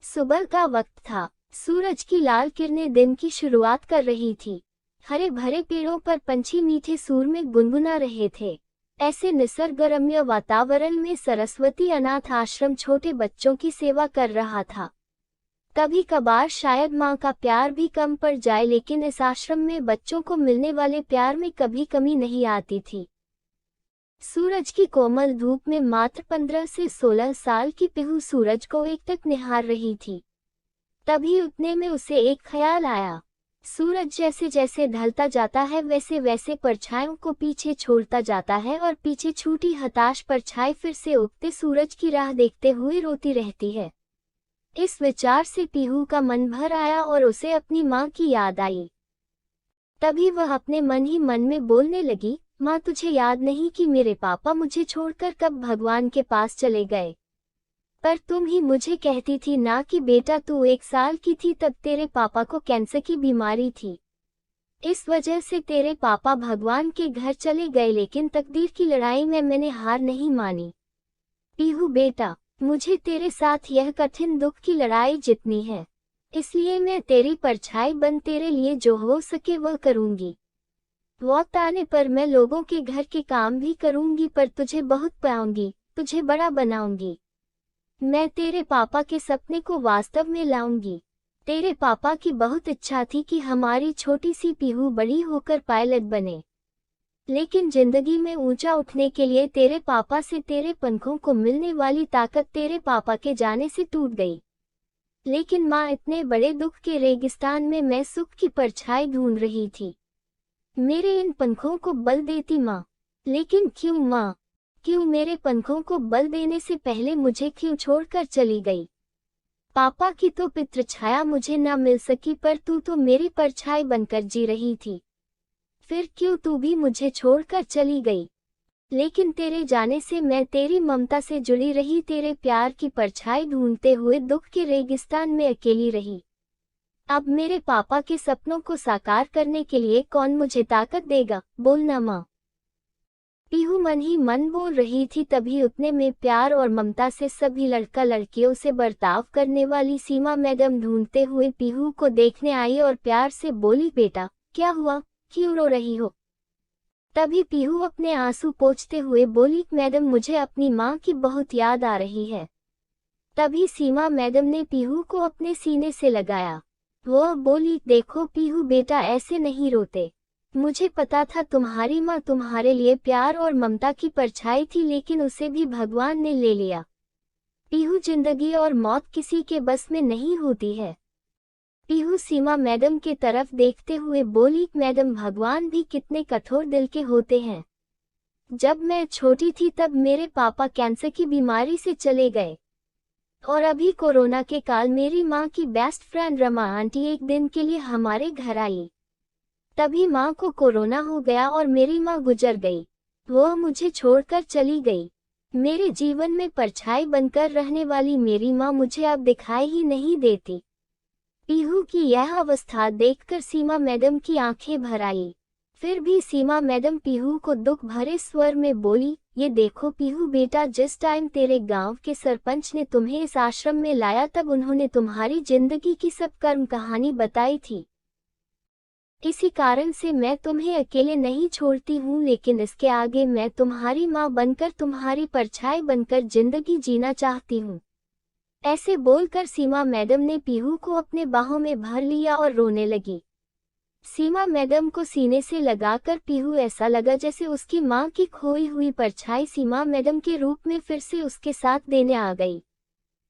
सुबह का वक्त था। सूरज की लाल किरणें दिन की शुरुआत कर रही थी। हरे भरे पेड़ों पर पंछी मीठे सुर में गुनगुना रहे थे। ऐसे निसर्गरम्य वातावरण में सरस्वती अनाथ आश्रम छोटे बच्चों की सेवा कर रहा था। कभी कभार शायद माँ का प्यार भी कम पड़ जाए, लेकिन इस आश्रम में बच्चों को मिलने वाले प्यार में कभी कमी नहीं आती थी। सूरज की कोमल धूप में मात्र 15 से 16 साल की पीहू सूरज को एकटक निहार रही थी। तभी उतने में उसे एक ख्याल आया। सूरज जैसे जैसे ढलता जाता है वैसे वैसे परछाइयों को पीछे छोड़ता जाता है और पीछे छूटी हताश परछाई फिर से उगते सूरज की राह देखते हुए रोती रहती है। इस विचार से पीहू का मन भर आया और उसे अपनी माँ की याद आई। तभी वह अपने मन ही मन में बोलने लगी, माँ तुझे याद नहीं कि मेरे पापा मुझे छोड़कर कब भगवान के पास चले गए? पर तुम ही मुझे कहती थी ना कि बेटा तू 1 साल की थी तब तेरे पापा को कैंसर की बीमारी थी। इस वजह से तेरे पापा भगवान के घर चले गए, लेकिन तकदीर की लड़ाई में मैंने हार नहीं मानी। पीहू बेटा, मुझे तेरे साथ यह कठिन दुख की लड़ाई जीतनी है, इसलिए मैं तेरी परछाई बन तेरे लिए जो हो सके वह करूंगी। वक्त आने पर मैं लोगों के घर के काम भी करूंगी, पर तुझे बहुत पाऊंगी, तुझे बड़ा बनाऊंगी। मैं तेरे पापा के सपने को वास्तव में लाऊंगी। तेरे पापा की बहुत इच्छा थी कि हमारी छोटी सी पीहू बड़ी होकर पायलट बने, लेकिन जिंदगी में ऊंचा उठने के लिए तेरे पापा से तेरे पंखों को मिलने वाली ताकत तेरे पापा के जाने से टूट गई। लेकिन माँ, इतने बड़े दुख के रेगिस्तान में मैं सुख की परछाई ढूंढ रही थी। मेरे इन पंखों को बल देती माँ। लेकिन क्यों माँ, क्यों मेरे पंखों को बल देने से पहले मुझे क्यों छोड़कर चली गई? पापा की तो पितृ छाया मुझे ना मिल सकी, पर तू तो मेरी परछाई बनकर जी रही थी। फिर क्यों तू भी मुझे छोड़कर चली गई? लेकिन तेरे जाने से मैं तेरी ममता से जुड़ी रही, तेरे प्यार की परछाई ढूंढते हुए दुख के रेगिस्तान में अकेली रही। अब मेरे पापा के सपनों को साकार करने के लिए कौन मुझे ताकत देगा? बोलना माँ। पीहू मन ही मन बोल रही थी। तभी उतने में प्यार और ममता से सभी लड़का लड़कियों से बर्ताव करने वाली सीमा मैडम ढूंढते हुए पीहू को देखने आई और प्यार से बोली, बेटा क्या हुआ, क्यों रो रही हो? तभी पीहू अपने आंसू पोंछते हुए बोली, मैडम मुझे अपनी माँ की बहुत याद आ रही है। तभी सीमा मैडम ने पीहू को अपने सीने से लगाया। वह बोली, देखो पीहू बेटा, ऐसे नहीं रोते। मुझे पता था तुम्हारी माँ तुम्हारे लिए प्यार और ममता की परछाई थी, लेकिन उसे भी भगवान ने ले लिया। पीहू, जिंदगी और मौत किसी के बस में नहीं होती है। पीहू सीमा मैडम के तरफ देखते हुए बोली, मैडम भगवान भी कितने कठोर दिल के होते हैं। जब मैं छोटी थी तब मेरे पापा कैंसर की बीमारी से चले गए, और अभी कोरोना के काल मेरी माँ की बेस्ट फ्रेंड रमा आंटी एक दिन के लिए हमारे घर आई। तभी माँ को कोरोना हो गया और मेरी माँ गुजर गई। वह मुझे छोड़कर चली गई। मेरे जीवन में परछाई बनकर रहने वाली मेरी माँ मुझे अब दिखाई ही नहीं देती। पीहू की यह अवस्था देखकर सीमा मैडम की आंखें भर आई। फिर भी सीमा मैडम पीहू को दुख भरे स्वर में बोली, ये देखो पीहू बेटा, जिस टाइम तेरे गांव के सरपंच ने तुम्हें इस आश्रम में लाया तब उन्होंने तुम्हारी जिंदगी की सब कर्म कहानी बताई थी। इसी कारण से मैं तुम्हें अकेले नहीं छोड़ती हूँ, लेकिन इसके आगे मैं तुम्हारी माँ बनकर, तुम्हारी परछाई बनकर जिंदगी जीना चाहती हूँ। ऐसे बोलकर सीमा मैडम ने पीहू को अपने बाहों में भर लिया और रोने लगी। सीमा मैडम को सीने से लगाकर पीहू ऐसा लगा जैसे उसकी माँ की खोई हुई परछाई सीमा मैडम के रूप में फिर से उसके साथ देने आ गई।